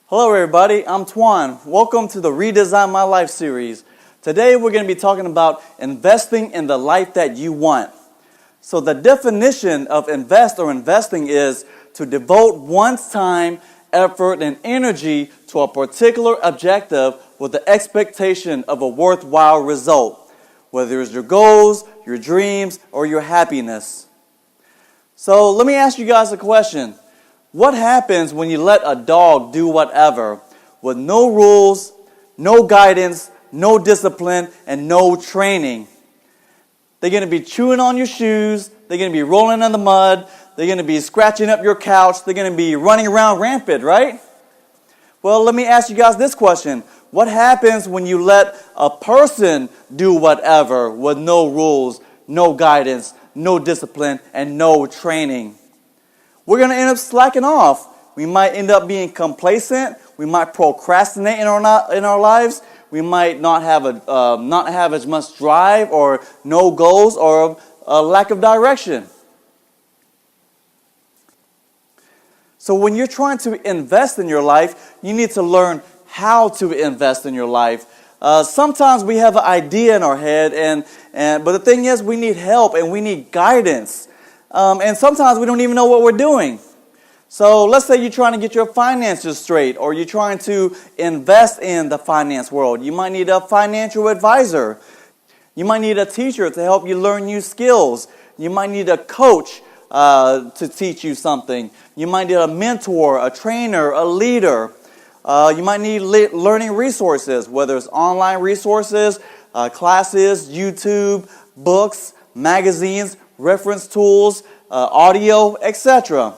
Hello everybody, I'm Twan. Welcome to the Redesign My Life series. Today we're going to be talking about investing in the life that you want. So the definition of invest or investing is to devote one's time, effort, and energy to a particular objective with the expectation of a worthwhile result, whether it's your goals, your dreams, or your happiness. So let me ask you guys a question. What happens when you let a dog do whatever with no rules, no guidance, no discipline, and no training? They're going to be chewing on your shoes. They're going to be rolling in the mud. They're going to be scratching up your couch. They're going to be running around rampant, right? Well, let me ask you guys this question. What happens when you let a person do whatever with no rules, no guidance, no discipline, and no training? We're going to end up slacking off. We might end up being complacent. We might procrastinate in our lives. We might not have as much drive or no goals or a lack of direction. So when you're trying to invest in your life, you need to learn how to invest in your life. Sometimes we have an idea in our head, but the thing is we need help and we need guidance. And sometimes we don't even know what we're doing. So let's say you're trying to get your finances straight, or you're trying to invest in the finance world. You might need a financial advisor. You might need a teacher to help you learn new skills. You might need a coach to teach you something. You might need a mentor, a trainer, a leader. You might need learning resources, whether it's online resources, classes, YouTube, books, magazines, reference tools, audio, etc.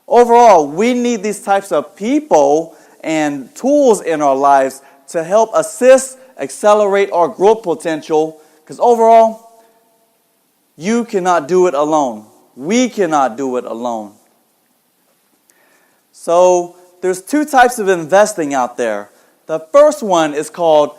Overall, we need these types of people and tools in our lives to help assist, accelerate our growth potential, because overall, you cannot do it alone. We cannot do it alone. So, there's two types of investing out there. The first one is called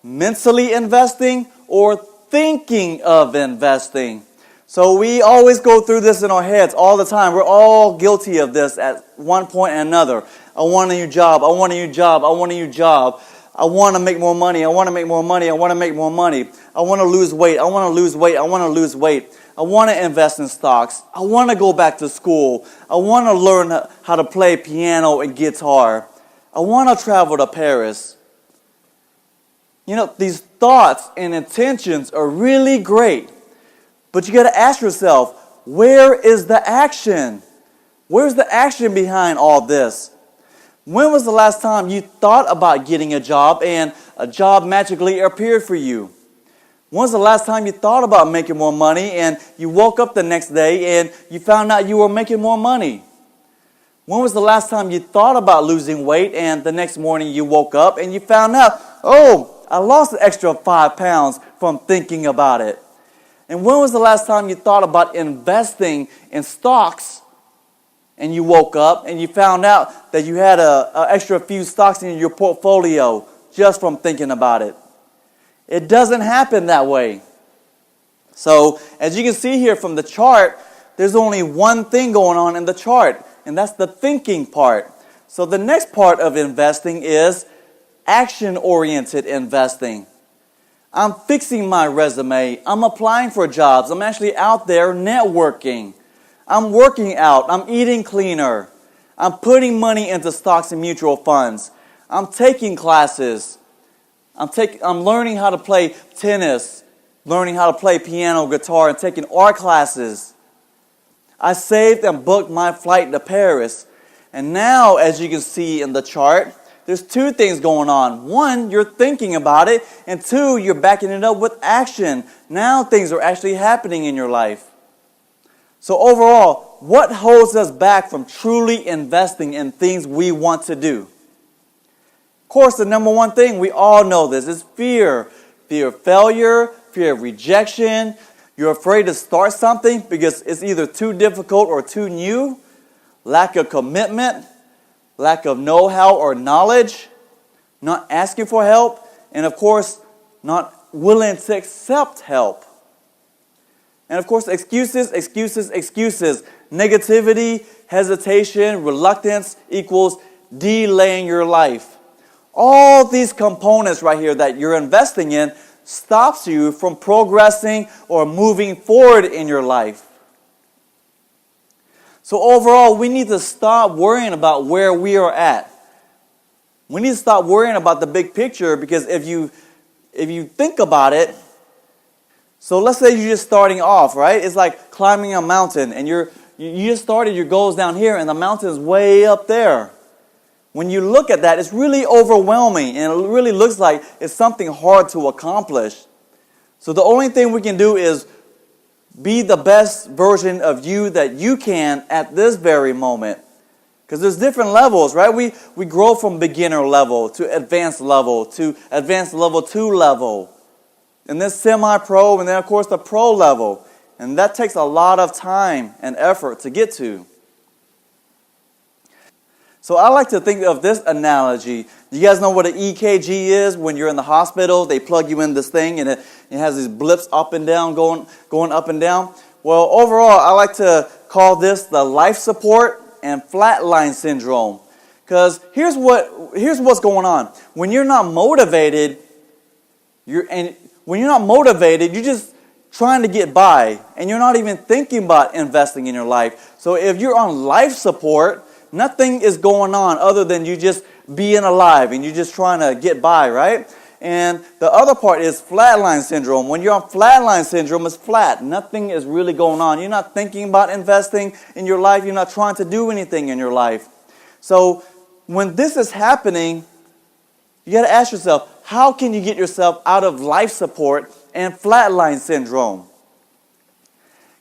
mentally investing or thinking of investing. So we always go through this in our heads all the time. We're all guilty of this at one point or another. I want a new job. I want a new job. I want a new job. I want to make more money. I want to make more money. I want to make more money. I want to lose weight. I want to lose weight. I want to lose weight. I want to invest in stocks. I want to go back to school. I want to learn how to play piano and guitar. I want to travel to Paris. You know, these thoughts and intentions are really great. But you got to ask yourself, where is the action? Where's the action behind all this? When was the last time you thought about getting a job and a job magically appeared for you? When was the last time you thought about making more money and you woke up the next day and you found out you were making more money? When was the last time you thought about losing weight and the next morning you woke up and you found out, oh, I lost an extra 5 pounds from thinking about it? And when was the last time you thought about investing in stocks and you woke up and you found out that you had an extra few stocks in your portfolio just from thinking about it? It doesn't happen that way. So as you can see here from the chart, there's only one thing going on in the chart, and that's the thinking part. So the next part of investing is action-oriented investing. I'm fixing my resume. I'm applying for jobs. I'm actually out there networking. I'm working out. I'm eating cleaner. I'm putting money into stocks and mutual funds. I'm taking classes. I'm learning how to play tennis, learning how to play piano, guitar, and taking art classes. I saved and booked my flight to Paris. And now, as you can see in the chart, there's two things going on. One, you're thinking about it. And two, you're backing it up with action. Now things are actually happening in your life. So overall, what holds us back from truly investing in things we want to do? Of course, the number one thing, we all know this, is fear. Fear of failure, fear of rejection. You're afraid to start something because it's either too difficult or too new. Lack of commitment. Lack of know-how or knowledge, not asking for help, and of course, not willing to accept help. And of course, excuses. Negativity, hesitation, reluctance equals delaying your life. All these components right here that you're investing in stops you from progressing or moving forward in your life. So overall, we need to stop worrying about where we are at. We need to stop worrying about the big picture, because if you think about it, so let's say you're just starting off, right? It's like climbing a mountain, and you just started your goals down here, and the mountain is way up there. When you look at that, it's really overwhelming, and it really looks like it's something hard to accomplish. So the only thing we can do is be the best version of you that you can at this very moment. Because there's different levels, right? We grow from beginner level to advanced level to advanced level 2 level. And then semi-pro, and then of course the pro level. And that takes a lot of time and effort to get to. So I like to think of this analogy. You guys know what an EKG is? When you're in the hospital, they plug you in this thing, and it has these blips up and down, going up and down. Well, overall, I like to call this the life support and flatline syndrome. Because here's what's going on. When you're not motivated, you're just trying to get by, and you're not even thinking about investing in your life. So if you're on life support, nothing is going on other than you just being alive, and you're just trying to get by, right? And the other part is flatline syndrome. When you're on flatline syndrome, it's flat. Nothing is really going on. You're not thinking about investing in your life. You're not trying to do anything in your life. So when this is happening, you got to ask yourself, how can you get yourself out of life support and flatline syndrome?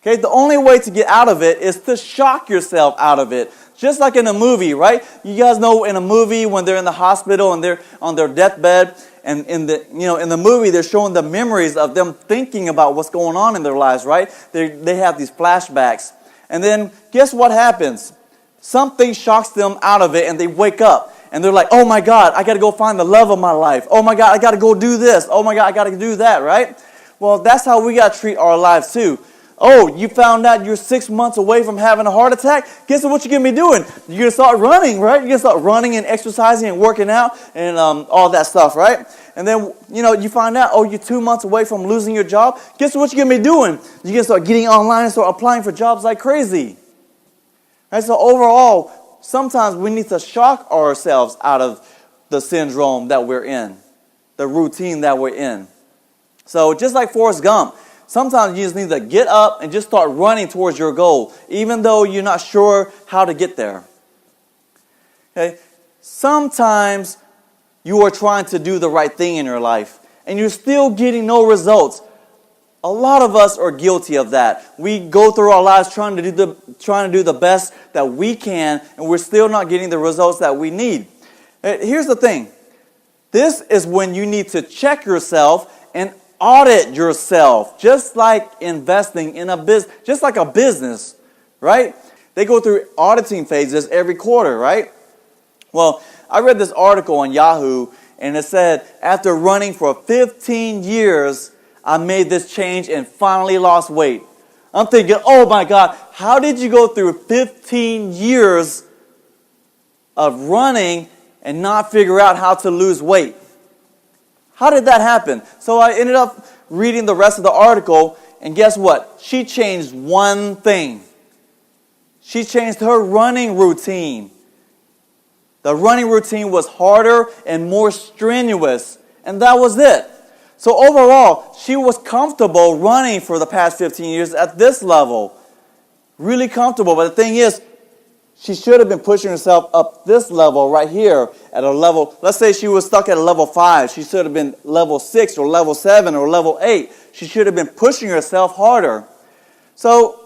Okay, the only way to get out of it is to shock yourself out of it. Just like in a movie, right? You guys know in a movie when they're in the hospital and they're on their deathbed, and in the movie they're showing the memories of them thinking about what's going on in their lives, right? They have these flashbacks. And then guess what happens? Something shocks them out of it, and they wake up. And they're like, oh my God, I got to go find the love of my life. Oh my God, I got to go do this. Oh my God, I got to do that, right? Well, that's how we got to treat our lives too. Oh, you found out you're 6 months away from having a heart attack? Guess what you're going to be doing? You're going to start running, right? You're going to start running and exercising and working out and all that stuff, right? And then, you find out, oh, you're 2 months away from losing your job. Guess what you're going to be doing? You're going to start getting online and start applying for jobs like crazy. Right? So overall, sometimes we need to shock ourselves out of the syndrome that we're in, the routine that we're in. So just like Forrest Gump, sometimes you just need to get up and just start running towards your goal, even though you're not sure how to get there. Okay? Sometimes you are trying to do the right thing in your life, and you're still getting no results. A lot of us are guilty of that. We go through our lives trying to do the best that we can, and we're still not getting the results that we need. Here's the thing. This is when you need to check yourself and audit yourself, just like investing in a business, just like a business, right? They go through auditing phases every quarter, right? Well, I read this article on Yahoo, and it said, after running for 15 years, I made this change and finally lost weight. I'm thinking, oh my God, how did you go through 15 years of running and not figure out how to lose weight? How did that happen? So I ended up reading the rest of the article, and guess what? She changed one thing. She changed her running routine. The running routine was harder and more strenuous, and that was it. So overall, she was comfortable running for the past 15 years at this level. Really comfortable, but the thing is, she should have been pushing herself up this level right here at a level. Let's say she was stuck at a level 5. She should have been level 6 or level 7 or level 8. She should have been pushing herself harder. So,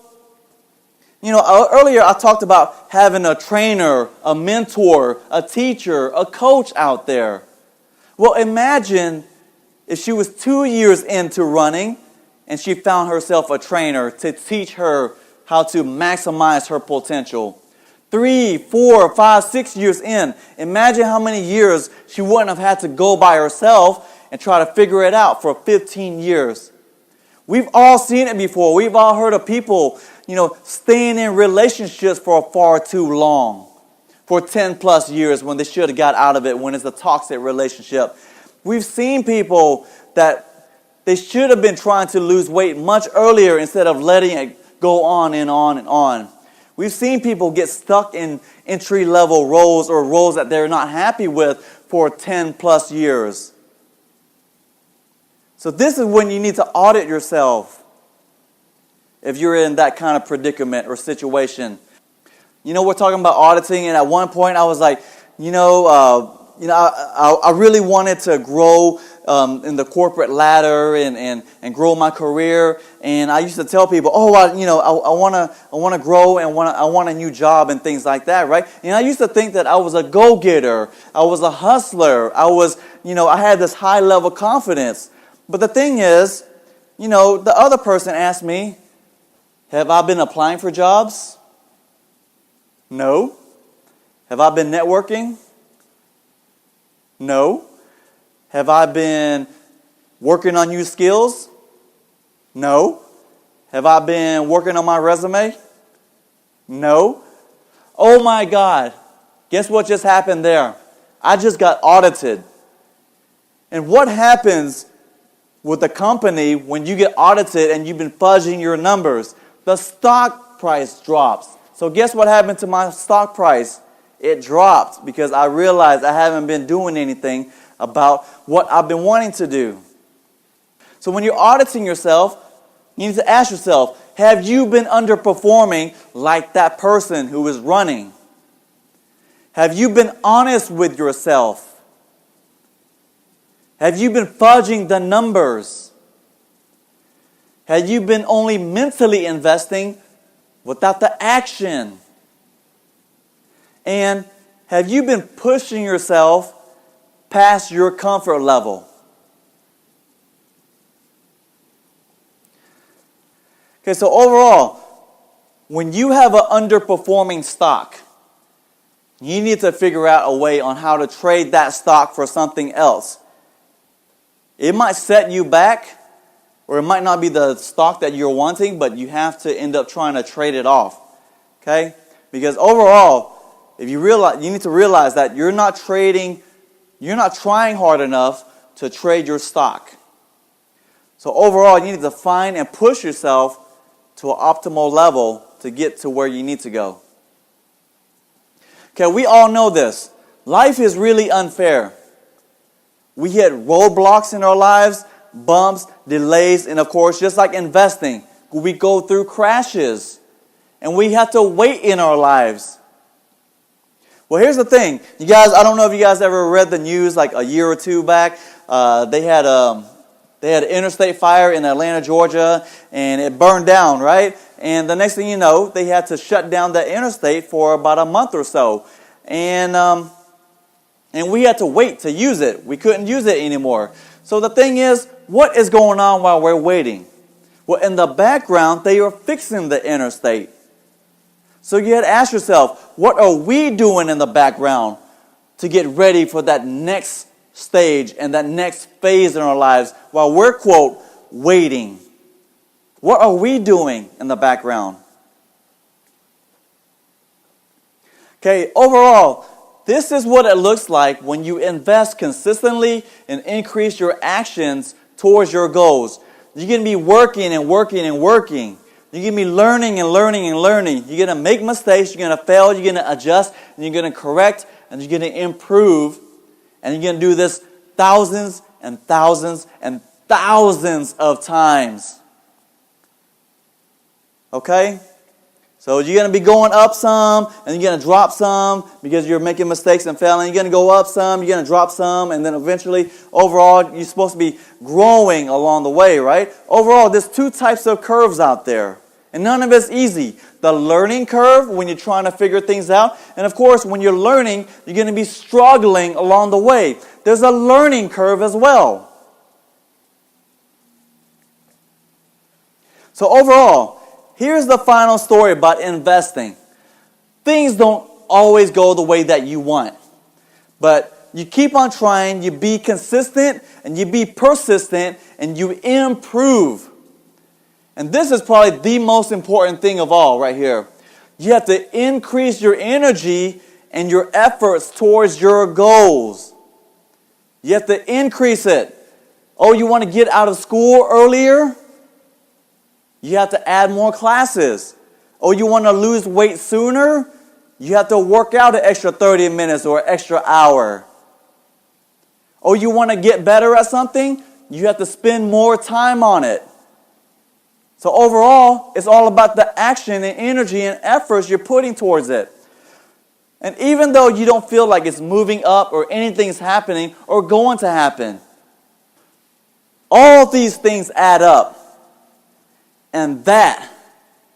earlier I talked about having a trainer, a mentor, a teacher, a coach out there. Well, imagine if she was 2 years into running and she found herself a trainer to teach her how to maximize her potential. 3, 4, 5, 6 years in. Imagine how many years she wouldn't have had to go by herself and try to figure it out for 15 years. We've all seen it before. We've all heard of people, staying in relationships for far too long. for 10 plus years when they should have got out of it when it's a toxic relationship. We've seen people that they should have been trying to lose weight much earlier instead of letting it go on and on and on. We've seen people get stuck in entry-level roles or roles that they're not happy with for 10 plus years. So this is when you need to audit yourself if you're in that kind of predicament or situation. You know, we're talking about auditing, and at one point I was like, I really wanted to grow in the corporate ladder and grow my career. And I used to tell people, I want to grow and I want a new job and things like that, right? And I used to think that I was a go-getter, I was a hustler, I had this high level confidence. But the thing is, the other person asked me, have I been applying for jobs? No. Have I been networking? No. Have I been working on new skills? No. Have I been working on my resume? No. Oh my God. Guess what just happened there? I just got audited. And what happens with the company when you get audited and you've been fudging your numbers? The stock price drops. So guess what happened to my stock price? It dropped because I realized I haven't been doing anything about what I've been wanting to do. So when you're auditing yourself, you need to ask yourself, have you been underperforming like that person who is running? Have you been honest with yourself? Have you been fudging the numbers? Have you been only mentally investing without the action? And have you been pushing yourself past your comfort level? Okay, so overall, when you have an underperforming stock, you need to figure out a way on how to trade that stock for something else. It might set you back, or it might not be the stock that you're wanting, but you have to end up trying to trade it off. Okay? Because overall, if you need to realize that you're not trying hard enough to trade your stock. So overall, you need to find and push yourself to an optimal level to get to where you need to go. Okay, we all know this. Life is really unfair. We hit roadblocks in our lives, bumps, delays, and of course, just like investing, we go through crashes. And we have to wait in our lives. Well, here's the thing. You guys, I don't know if you guys ever read the news like a year or two back. They had an interstate fire in Atlanta, Georgia, and it burned down, right? And the next thing you know, they had to shut down the interstate for about a month or so. And we had to wait to use it. We couldn't use it anymore. So the thing is, what is going on while we're waiting? Well, in the background, they are fixing the interstate. So you had to ask yourself, what are we doing in the background to get ready for that next stage and that next phase in our lives while we're, quote, waiting? What are we doing in the background? Okay, overall, this is what it looks like when you invest consistently and increase your actions towards your goals. You're going to be working and working and working. You're going to be learning and learning and learning. You're going to make mistakes. You're going to fail. You're going to adjust. And you're going to correct. And you're going to improve. And you're going to do this thousands and thousands and thousands of times. Okay? So you're going to be going up some, and you're going to drop some because you're making mistakes and failing. You're going to go up some, you're going to drop some, and then eventually, overall, you're supposed to be growing along the way, right? Overall, there's two types of curves out there, and none of it's easy. The learning curve, when you're trying to figure things out, and of course, when you're learning, you're going to be struggling along the way. There's a learning curve as well. So overall, here's the final story about investing. Things don't always go the way that you want. But you keep on trying, you be consistent, and you be persistent, and you improve. And this is probably the most important thing of all right here. You have to increase your energy and your efforts towards your goals. You have to increase it. Oh, you want to get out of school earlier? You have to add more classes. Oh, you want to lose weight sooner? You have to work out an extra 30 minutes or an extra hour. Oh, you want to get better at something? You have to spend more time on it. So overall, it's all about the action and energy and efforts you're putting towards it. And even though you don't feel like it's moving up or anything's happening or going to happen, all these things add up. And that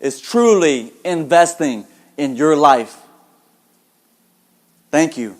is truly investing in your life. Thank you.